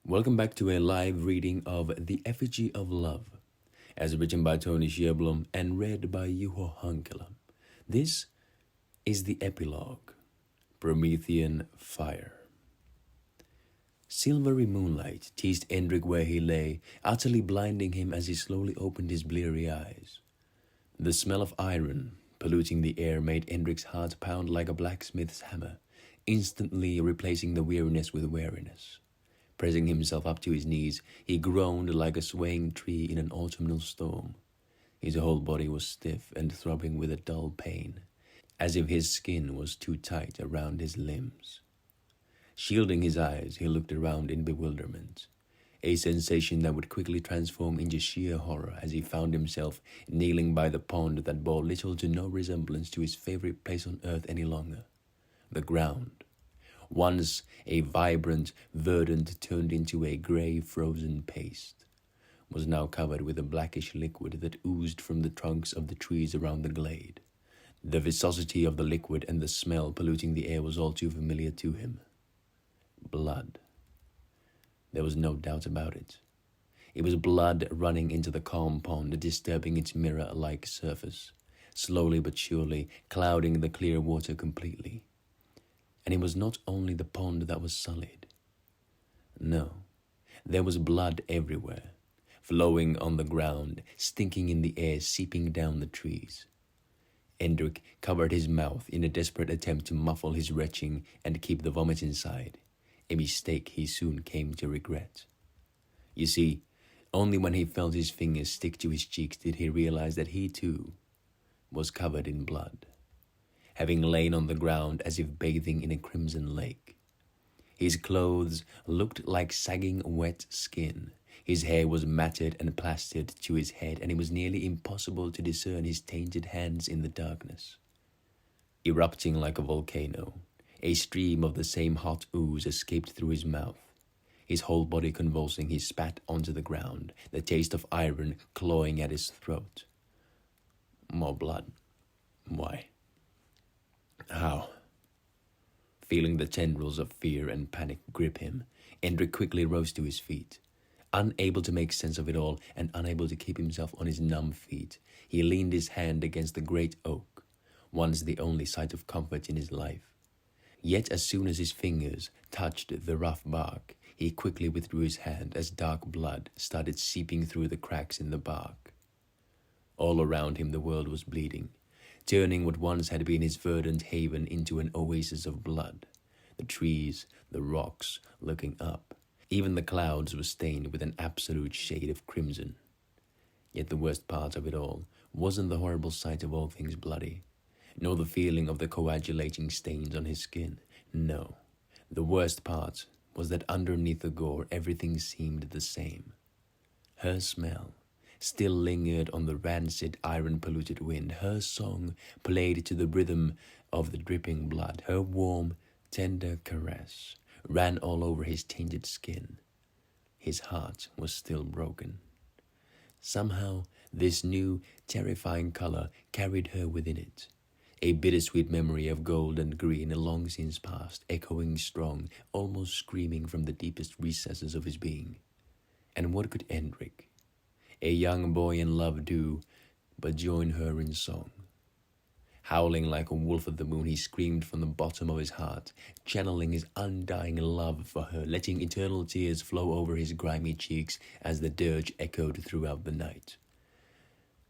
Welcome back to a live reading of The Effigy of Love, as written by Tony Scherblom and read by Juho Hankela. This is the Epilogue, Promethean Fire. Silvery moonlight teased Endrik where he lay, utterly blinding him as he slowly opened his bleary eyes. The smell of iron polluting the air made Endrik's heart pound like a blacksmith's hammer, instantly replacing the weariness with wariness. Pressing himself up to his knees, he groaned like a swaying tree in an autumnal storm. His whole body was stiff and throbbing with a dull pain, as if his skin was too tight around his limbs. Shielding his eyes, he looked around in bewilderment, a sensation that would quickly transform into sheer horror as he found himself kneeling by the pond that bore little to no resemblance to his favorite place on earth any longer, the ground. Once a vibrant verdant turned into a grey frozen paste, was now covered with a blackish liquid that oozed from the trunks of the trees around the glade. The viscosity of the liquid and the smell polluting the air was all too familiar to him. Blood. There was no doubt about it. It was blood running into the calm pond, disturbing its mirror-like surface, slowly but surely clouding the clear water completely. And it was not only the pond that was sullied. No, there was blood everywhere, flowing on the ground, stinking in the air, seeping down the trees. Endrik covered his mouth in a desperate attempt to muffle his retching and keep the vomit inside, a mistake he soon came to regret. You see, only when he felt his fingers stick to his cheeks did he realize that he too was covered in blood, having lain on the ground as if bathing in a crimson lake. His clothes looked like sagging wet skin. His hair was matted and plastered to his head, and it was nearly impossible to discern his tainted hands in the darkness. Erupting like a volcano, a stream of the same hot ooze escaped through his mouth. His whole body convulsing, he spat onto the ground, the taste of iron clawing at his throat. More blood. Why? How? Feeling the tendrils of fear and panic grip him, Endrik quickly rose to his feet. Unable to make sense of it all and unable to keep himself on his numb feet, he leaned his hand against the great oak, once the only sight of comfort in his life. Yet as soon as his fingers touched the rough bark, he quickly withdrew his hand as dark blood started seeping through the cracks in the bark. All around him the world was bleeding, turning what once had been his verdant haven into an oasis of blood. The trees, the rocks, looking up. Even the clouds were stained with an absolute shade of crimson. Yet the worst part of it all wasn't the horrible sight of all things bloody, nor the feeling of the coagulating stains on his skin. No, the worst part was that underneath the gore everything seemed the same. Her smell still lingered on the rancid, iron-polluted wind. Her song played to the rhythm of the dripping blood. Her warm, tender caress ran all over his tainted skin. His heart was still broken. Somehow, this new, terrifying color carried her within it. A bittersweet memory of gold and green long since past, echoing strong, almost screaming from the deepest recesses of his being. And what could Endrik, a young boy in love, do but join her in song? Howling like a wolf at the moon, he screamed from the bottom of his heart, channeling his undying love for her, letting eternal tears flow over his grimy cheeks as the dirge echoed throughout the night.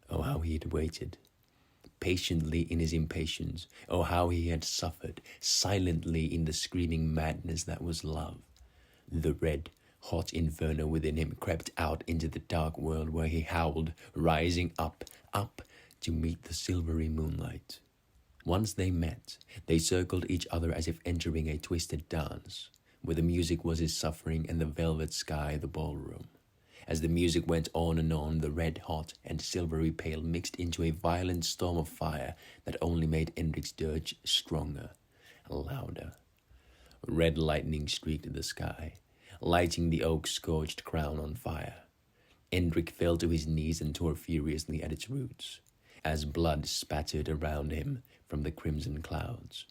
Oh, how he had waited, patiently in his impatience. Oh, how he had suffered, silently in the screaming madness that was love. The red, hot inferno within him crept out into the dark world where he howled, rising up, up to meet the silvery moonlight. Once they met, they circled each other as if entering a twisted dance, where the music was his suffering and the velvet sky the ballroom. As the music went on and on, the red hot and silvery pale mixed into a violent storm of fire that only made Endrik's dirge stronger, louder. Red lightning streaked the sky, lighting the oak's scorched crown on fire. Endrik fell to his knees and tore furiously at its roots, as blood spattered around him from the crimson clouds.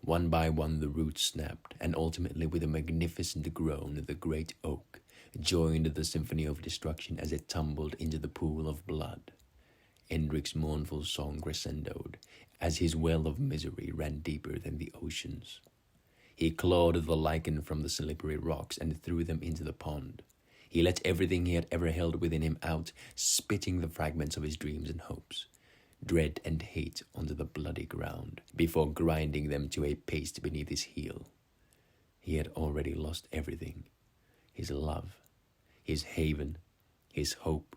One by one the roots snapped, and ultimately with a magnificent groan the great oak joined the symphony of destruction as it tumbled into the pool of blood. Endric's mournful song crescendoed as his well of misery ran deeper than the oceans. He clawed the lichen from the slippery rocks and threw them into the pond. He let everything he had ever held within him out, spitting the fragments of his dreams and hopes, dread and hate onto the bloody ground, before grinding them to a paste beneath his heel. He had already lost everything: his love, his haven, his hope,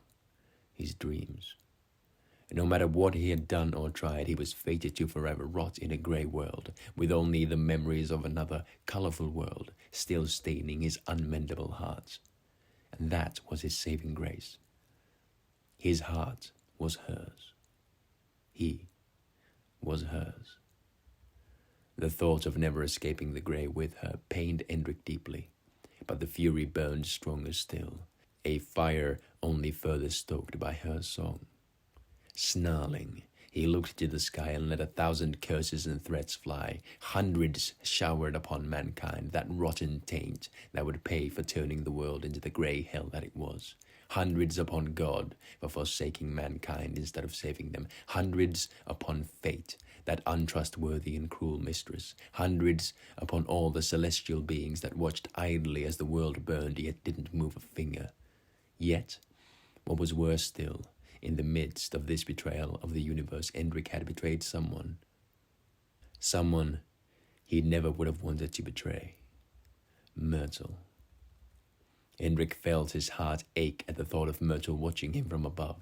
his dreams. No matter what he had done or tried, he was fated to forever rot in a grey world, with only the memories of another colourful world still staining his unmendable heart. And that was his saving grace. His heart was hers. He was hers. The thought of never escaping the grey with her pained Endric deeply, but the fury burned stronger still, a fire only further stoked by her song. Snarling, he looked to the sky and let 1,000 curses and threats fly, hundreds showered upon mankind, that rotten taint that would pay for turning the world into the grey hell that it was. Hundreds upon God for forsaking mankind instead of saving them. Hundreds upon fate, that untrustworthy and cruel mistress. Hundreds upon all the celestial beings that watched idly as the world burned yet didn't move a finger. Yet, what was worse still, in the midst of this betrayal of the universe, Endric had betrayed someone. Someone he never would have wanted to betray. Myrtle. Endric felt his heart ache at the thought of Myrtle watching him from above.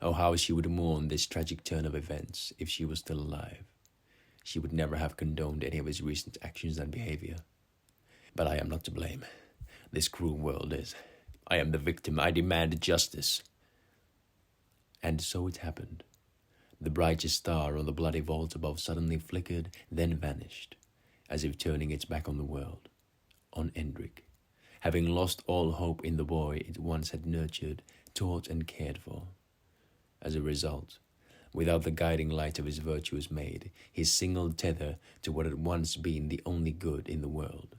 Oh, how she would mourn this tragic turn of events if she was still alive. She would never have condoned any of his recent actions and behavior. But I am not to blame. This cruel world is. I am the victim. I demand justice. And so it happened. The brightest star on the bloody vault above suddenly flickered, then vanished, as if turning its back on the world, on Endric, having lost all hope in the boy it once had nurtured, taught, and cared for. As a result, without the guiding light of his virtuous maid, his single tether to what had once been the only good in the world,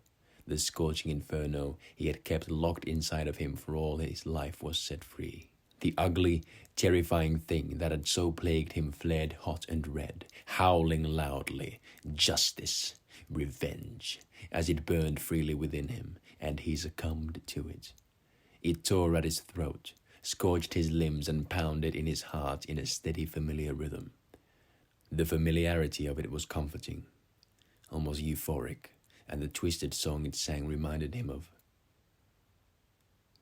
the scorching inferno he had kept locked inside of him for all his life, was set free. The ugly, terrifying thing that had so plagued him flared hot and red, howling loudly, justice, revenge, as it burned freely within him, and he succumbed to it. It tore at his throat, scorched his limbs, and pounded in his heart in a steady, familiar rhythm. The familiarity of it was comforting, almost euphoric, and the twisted song it sang reminded him of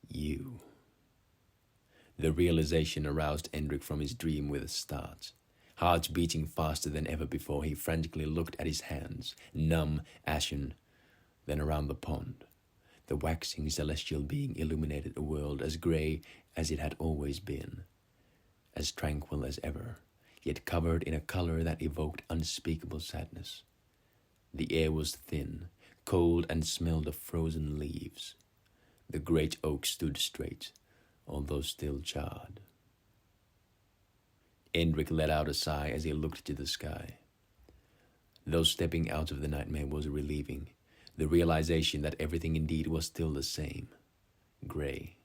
you. The realization aroused Endric from his dream with a start. Heart beating faster than ever before, he frantically looked at his hands, numb, ashen, then around the pond. The waxing celestial being illuminated a world as grey as it had always been, as tranquil as ever, yet covered in a colour that evoked unspeakable sadness. The air was thin, cold, and smelled of frozen leaves. The great oak stood straight, although still charred. Endric let out a sigh as he looked to the sky. Though stepping out of the nightmare was relieving, the realization that everything indeed was still the same, grey,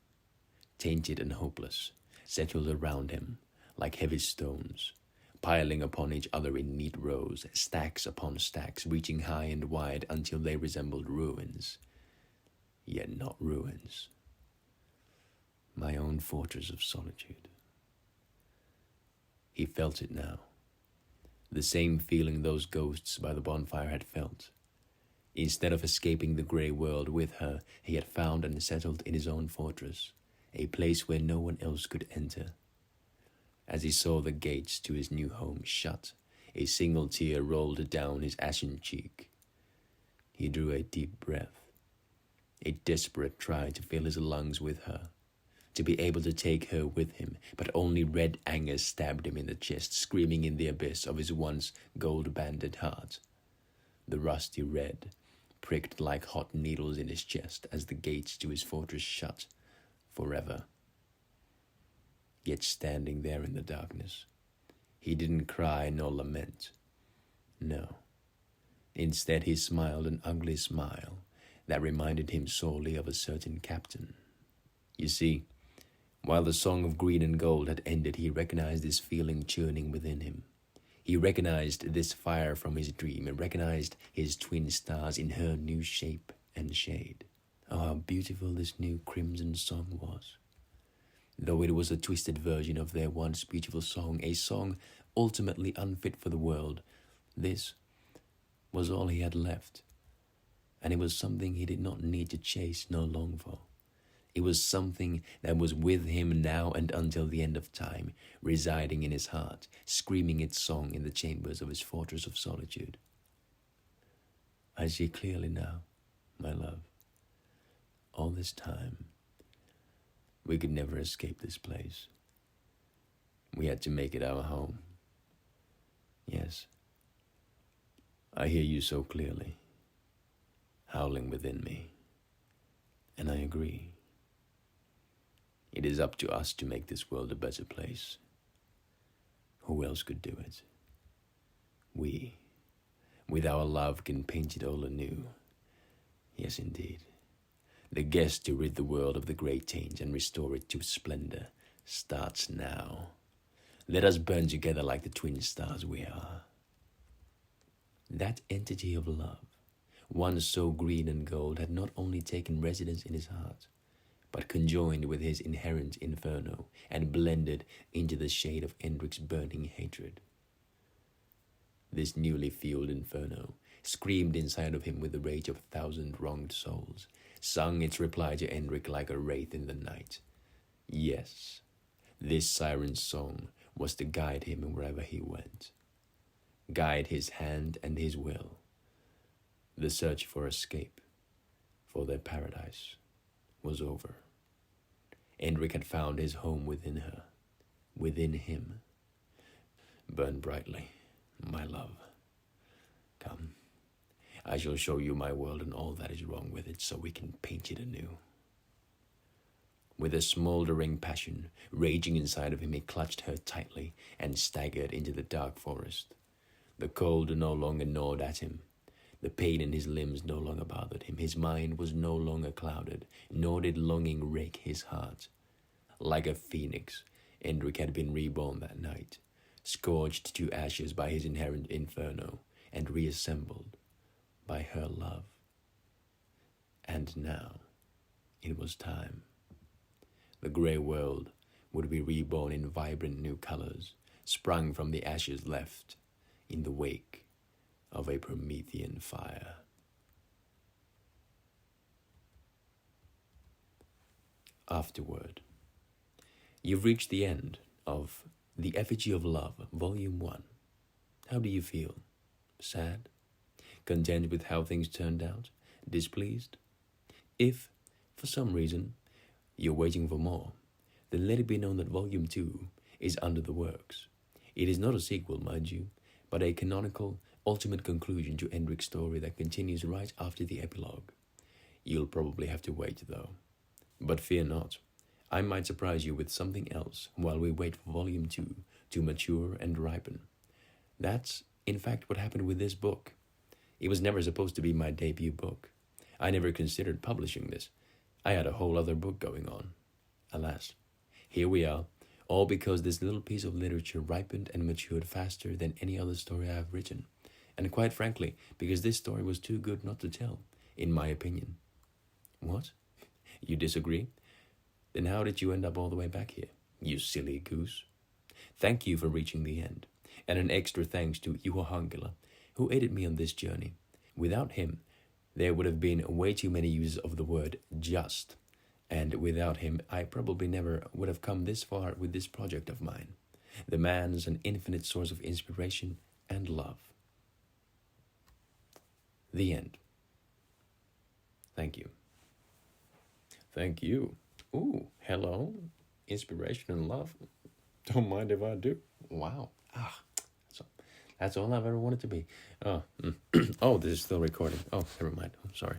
tainted and hopeless, settled around him like heavy stones, piling upon each other in neat rows, stacks upon stacks, reaching high and wide until they resembled ruins, yet not ruins. My own fortress of solitude. He felt it now, the same feeling those ghosts by the bonfire had felt. Instead of escaping the grey world with her, he had found and settled in his own fortress, a place where no one else could enter. As he saw the gates to his new home shut, a single tear rolled down his ashen cheek. He drew a deep breath, a desperate try to fill his lungs with her, to be able to take her with him, but only red anger stabbed him in the chest, screaming in the abyss of his once gold-banded heart. The rusty red pricked like hot needles in his chest as the gates to his fortress shut forever. Yet standing there in the darkness, he didn't cry nor lament. No, Instead, he smiled an ugly smile that reminded him sorely of a certain captain. You see, while the song of green and gold had ended, he recognized this feeling churning within him. He recognized this fire from his dream and recognized his twin stars in her new shape and shade. Oh, how beautiful this new crimson song was. Though it was a twisted version of their once beautiful song, a song ultimately unfit for the world, this was all he had left. And it was something he did not need to chase nor long for. It was something that was with him now and until the end of time, residing in his heart, screaming its song in the chambers of his fortress of solitude. I see clearly now, my love. All this time, we could never escape this place. We had to make it our home. Yes, I hear you so clearly, howling within me, and I agree. It is up to us to make this world a better place. Who else could do it? We, with our love, can paint it all anew. Yes, indeed. The quest to rid the world of the great change and restore it to splendor starts now. Let us burn together like the twin stars we are. That entity of love, once so green and gold, had not only taken residence in his heart, but conjoined with his inherent inferno and blended into the shade of Endric's burning hatred. This newly fueled inferno screamed inside of him with the rage of 1,000 wronged souls, sung its reply to Endric like a wraith in the night. Yes, this siren's song was to guide him wherever he went, guide his hand and his will. The search for escape, for their paradise, was over. Endric had found his home within her, within him. Burn brightly, my love. Come, I shall show you my world and all that is wrong with it, so we can paint it anew. With a smoldering passion raging inside of him, he clutched her tightly and staggered into the dark forest. The cold no longer gnawed at him. The pain in his limbs no longer bothered him. His mind was no longer clouded, nor did longing rake his heart. Like a phoenix, Endric had been reborn that night, scorched to ashes by his inherent inferno, and reassembled by her love. And now, it was time. The grey world would be reborn in vibrant new colors, sprung from the ashes left in the wake of a Promethean fire. Afterword. You've reached the end of The Effigy of Love, Volume 1. How do you feel? Sad? Content with how things turned out? Displeased? If, for some reason, you're waiting for more, then let it be known that Volume 2 is under the works. It is not a sequel, mind you, but a canonical, ultimate conclusion to Endric's story that continues right after the epilogue. You'll probably have to wait, though. But fear not. I might surprise you with something else while we wait for Volume 2 to mature and ripen. That's, in fact, what happened with this book. It was never supposed to be my debut book. I never considered publishing this. I had a whole other book going on. Alas, here we are, all because this little piece of literature ripened and matured faster than any other story I have written. And quite frankly, because this story was too good not to tell, in my opinion. What? You disagree? Then how did you end up all the way back here, you silly goose? Thank you for reaching the end, and an extra thanks to Juho Hankila, who aided me on this journey. Without him, there would have been way too many uses of the word just, and without him, I probably never would have come this far with this project of mine. The man's an infinite source of inspiration and love. The end. Thank you. Thank you. Ooh, hello. Inspiration and love. Don't mind if I do. Wow. That's all I've ever wanted to be. Oh, oh, this is still recording. Oh, never mind. I'm sorry.